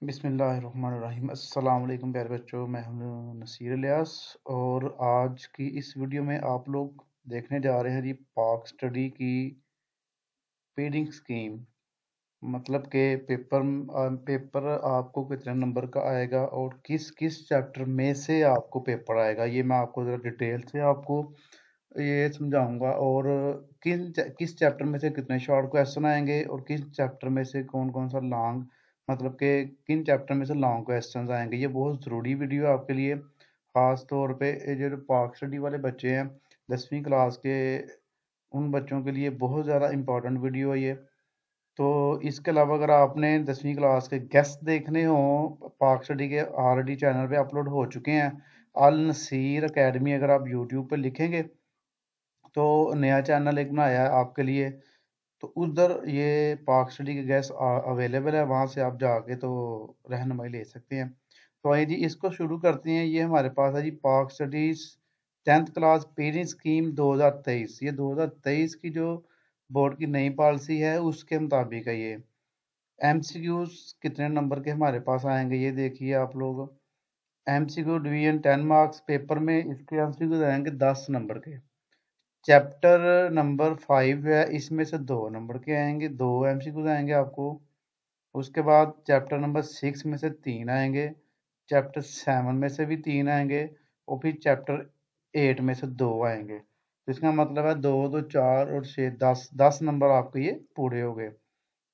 बिस्मिल्लाहिर्रहमानिर्रहीम। अस्सलाम वालेकुम प्यारे बच्चों, मैं हूं नसीर इलियास। और आज की इस वीडियो में आप लोग देखने जा रहे हैं जी पाक स्टडी की पेडिंग स्कीम। मतलब के पेपर आपको कितने नंबर का आएगा और किस किस चैप्टर में से आपको पेपर आएगा, ये मैं आपको ज़रा डिटेल से आपको ये समझाऊंगा। और किस चैप्टर में से कितने शॉर्ट क्वेश्चन आएंगे और किस चैप्टर में से कौन कौन सा लॉन्ग, मतलब के किन चैप्टर में से लॉन्ग क्वेश्चंस आएंगे। ये बहुत ज़रूरी वीडियो है आपके लिए, ख़ास तौर पे ये जो पाक स्टडी वाले बच्चे हैं 10वीं क्लास के, उन बच्चों के लिए बहुत ज़्यादा इंपॉर्टेंट वीडियो है ये। तो इसके अलावा अगर आपने 10वीं क्लास के गेस्ट देखने हो, पाक स्टडी के ऑलरेडी चैनल पे अपलोड हो चुके हैं। अल नसीर एकेडमी अगर आप यूट्यूब पे लिखेंगे तो नया चैनल एक बनाया है आपके लिए, तो उधर ये पाक स्टडी के गेस्ट अवेलेबल है, वहाँ से आप जाके तो रहनुमाई ले सकते हैं। तो आइए जी इसको शुरू करते हैं। ये हमारे पास है जी पाक studies 10th class parent scheme 2023। ये 2023 की जो बोर्ड की नई पॉलिसी है उसके मुताबिक है ये। एमसीक्यूज कितने नंबर के हमारे पास आएंगे ये देखिए आप लोग। एमसीक्यू डिवीजन 10 मार्क्स पेपर में इसके एमसीक्यूज आएंगे 10 नंबर के। चैप्टर नंबर 5 है, इसमें से 2 नंबर के आएंगे, 2 एमसीक्यूज आएंगे आपको। उसके बाद चैप्टर नंबर 6 में से 3 आएंगे, चैप्टर 7 में से भी 3 आएंगे, और फिर चैप्टर 8 में से 2 आएंगे। तो इसका मतलब है 2 2 4 और 6 10 10 नंबर आपके ये पूरे हो गए।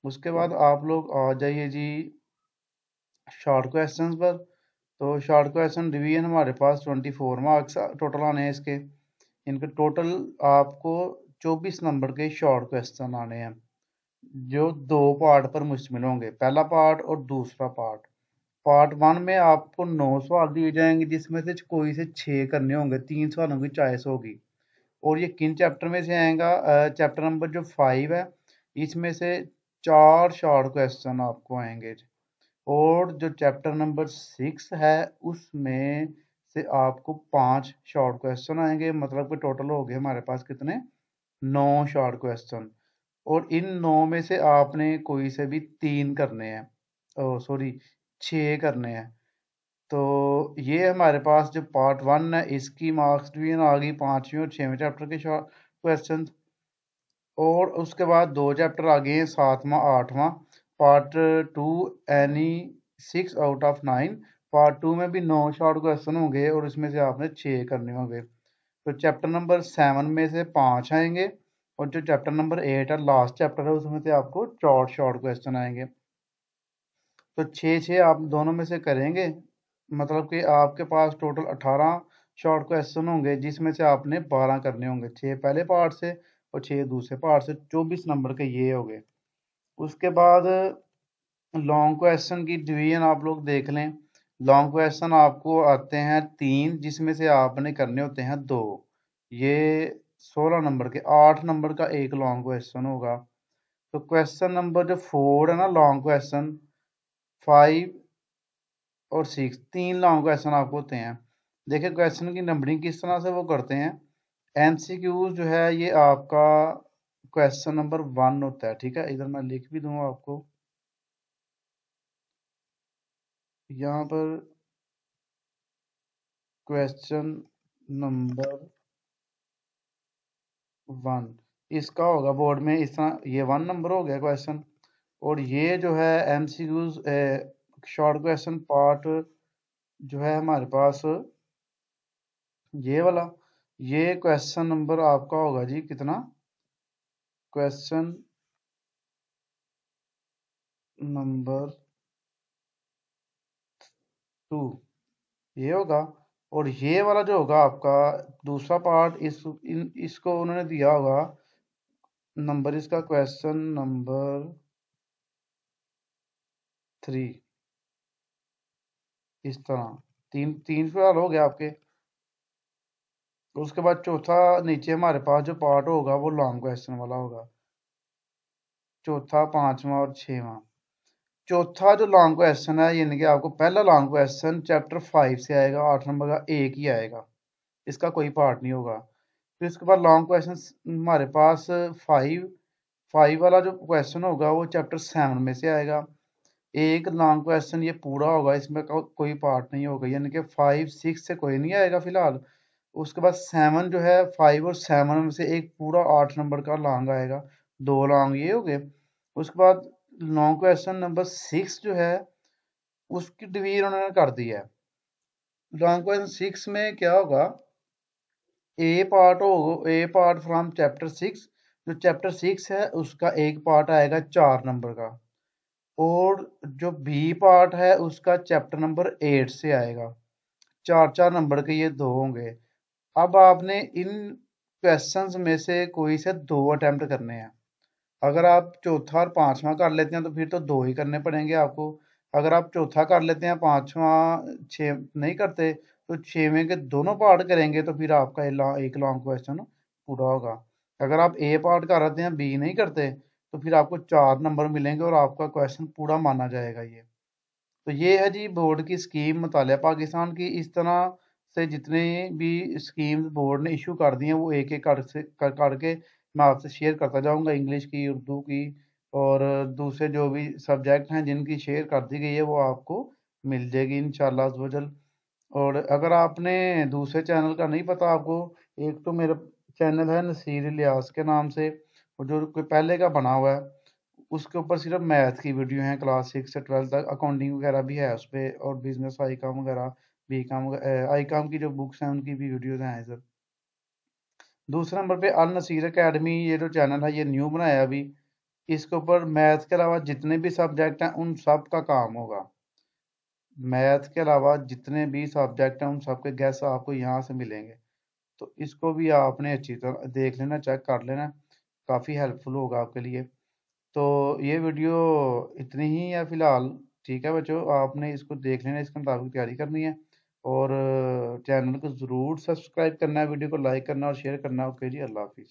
उसके बाद आप लोग आ जाइए जी शॉर्ट क्वेश्चंस पर। तो शॉर्ट क्वेश्चन डिवीजन हमारे पास 24 मार्क्स टोटल आने हैं इसके। इनके टोटल आपको 24 नंबर के शॉर्ट क्वेश्चन आने हैं, जो 2 पार्ट पर मुश्तमिल होंगे, पहला पार्ट और दूसरा पार्ट। पार्ट 1 में आपको 9 सवाल दिए जाएंगे, जिसमें से कोई से 6 करने होंगे, 3 सवालों की चॉइस होगी। और ये किन चैप्टर में से आएगा? चैप्टर नंबर जो 5 है, इसमें से 4 शॉर्ट क्वेश्चन आपको आएंगे। और जो चैप्टर नंबर 6 है उसमें से आपको 5 शॉर्ट क्वेश्चन आएंगे, मतलब कि टोटल हो गए हमारे पास कितने? 9 शॉर्ट क्वेश्चन। और इन 9 में से आपने कोई से भी 3 करने हैं, ओ सॉरी 6 करने हैं। तो ये हमारे पास जो पार्ट 1 है इसकी मार्क्स डिवीजन आ गई 5वें और 6वें चैप्टर के क्वेश्चन। और उसके बाद 2 चैप्टर आ गए हैं, 7वां 8वां। Part 2 any 6 out of 9। Part 2 में भी 9 शॉर्ट क्वेश्चन होंगे और इसमें से आपने 6 करने होंगे। तो चैप्टर नंबर 7 में से 5 आएंगे, और जो चैप्टर नंबर 8 है लास्ट चैप्टर है उसमें से आपको 4 शॉर्ट क्वेश्चन आएंगे। तो 6 आप दोनों में से करेंगे, मतलब कि आपके पास टोटल 18 शॉर्ट क्वेश्चन होंगे, जिसमें से आपने 12 करने होंगे, 6 पहले पार्ट से और 6 दूसरे पार्ट से। 24 नंबर के ये हो गए। उसके बाद लॉन्ग क्वेश्चन की डिवीजन आप लोग देख लें। लॉन्ग क्वेश्चन आपको आते हैं 3, जिसमें से आपने करने होते हैं 2। ये 16 नंबर के 8 नंबर का एक लॉन्ग क्वेश्चन होगा। तो क्वेश्चन नंबर जो 4 है ना, लॉन्ग क्वेश्चन 5 और 6, 3 लॉन्ग क्वेश्चन आपको होते हैं। देखिए क्वेश्चन की नंबरिंग किस तरह से वो करते हैं। एमसीक्यूज जो है ये आपका क्वेश्चन नंबर 1 होता है, ठीक है। इधर मैं लिख भी दूंगा आपको यहाँ पर। क्वेश्चन नंबर 1 इसका होगा बोर्ड में इस तरह, ये 1 नंबर हो गया क्वेश्चन। और ये जो है एमसीक्यूज शॉर्ट क्वेश्चन पार्ट जो है हमारे पास, ये वाला, ये क्वेश्चन नंबर आपका होगा जी कितना? क्वेश्चन नंबर 2 ये होगा। और ये वाला जो होगा आपका दूसरा पार्ट, इसको उन्होंने दिया होगा नंबर, इसका क्वेश्चन नंबर 3। इस तरह तीन तीन सवाल हो गया आपके। उसके बाद चौथा नीचे हमारे पास जो पार्ट होगा वो लॉन्ग क्वेश्चन वाला होगा, चौथा 5वां और 6वां। चौथा जो लॉन्ग क्वेश्चन है, यानी कि आपको पहला लॉन्ग क्वेश्चन चैप्टर 5 से आएगा, 8 नंबर का एक ही आएगा, इसका कोई पार्ट नहीं होगा। फिर इसके बाद लॉन्ग क्वेश्चन हमारे पास 5 वाला जो क्वेश्चन होगा वो चैप्टर 7 में से आएगा। एक लॉन्ग क्वेश्चन ये पूरा होगा, इसमें कोई पार्ट नहीं होगा, यानी कि 5 6 से कोई नहीं आएगा फिलहाल। उसके बाद 7 जो है, 5 और 7 में से एक पूरा 8 नंबर का लॉन्ग आएगा, 2 लॉन्ग ये हो गए। उसके बाद लॉन्ग क्वेश्चन नंबर 6 जो है उसकी डिवीजन उन्होंने कर दी है। लॉन्ग क्वेश्चन 6 में क्या होगा, ए पार्ट फ्रॉम चैप्टर 6, जो चैप्टर 6 है उसका एक पार्ट आएगा 4 नंबर का, और जो बी पार्ट है उसका चैप्टर नंबर 8 से आएगा। 4 4 नंबर के ये दो होंगे। अब आपने इन क्वेश्चंस में से कोई से 2 अटेम्प्ट करने हैं। अगर आप चौथा और पांचवा कर लेते हैं तो फिर तो 2 ही करने पड़ेंगे आपको। अगर आप चौथा कर लेते हैं, पांचवा छः नहीं करते, तो छवें के दोनों पार्ट करेंगे तो फिर आपका एक लॉन्ग क्वेश्चन पूरा होगा। अगर आप ए पार्ट कर रहे हैं, बी नहीं करते, तो फिर आपको 4 नंबर मिलेंगे और आपका क्वेश्चन पूरा माना जाएगा ये। तो ये है जी बोर्ड की स्कीम मुतालिया पाकिस्तान की। इस तरह से जितने भी स्कीम्स बोर्ड ने इशू कर दी हैं वो एक एक करके मैं आपसे शेयर करता जाऊंगा, इंग्लिश की, उर्दू की, और दूसरे जो भी सब्जेक्ट हैं जिनकी शेयर कर दी गई है वो आपको मिल जाएगी इंशाल्लाह अज़्ज़ वजल। और अगर आपने दूसरे चैनल का नहीं पता आपको, एक तो मेरा चैनल है नसीर इलियास के नाम से, और जो कोई पहले का बना हुआ है उसके ऊपर सिर्फ मैथ की वीडियो हैं, क्लास 6 से 12 तक, अकाउंटिंग वगैरह भी है उस पर, और बिजनेस आई काम वगैरह, बी काम, आई काम की जो बुक्स हैं उनकी भी वीडियोज हैं सर। दूसरे नंबर पे अल नसीर एकेडमी, ये जो चैनल है ये न्यू बनाया अभी। इसके ऊपर मैथ के अलावा जितने भी सब्जेक्ट हैं उन सब का काम होगा। मैथ के अलावा जितने भी सब्जेक्ट हैं उन सब के गेस आपको यहाँ से मिलेंगे। तो इसको भी आपने अच्छी तरह देख लेना, चेक कर लेना, काफ़ी हेल्पफुल होगा आपके लिए। तो ये वीडियो इतनी ही है फिलहाल। ठीक है बच्चों, आपने इसको देख लेना, इसके मुताबिक तैयारी करनी है, और चैनल को ज़रूर सब्सक्राइब करना है, वीडियो को लाइक करना और शेयर करना। ओके जी, अल्लाह हाफिज़।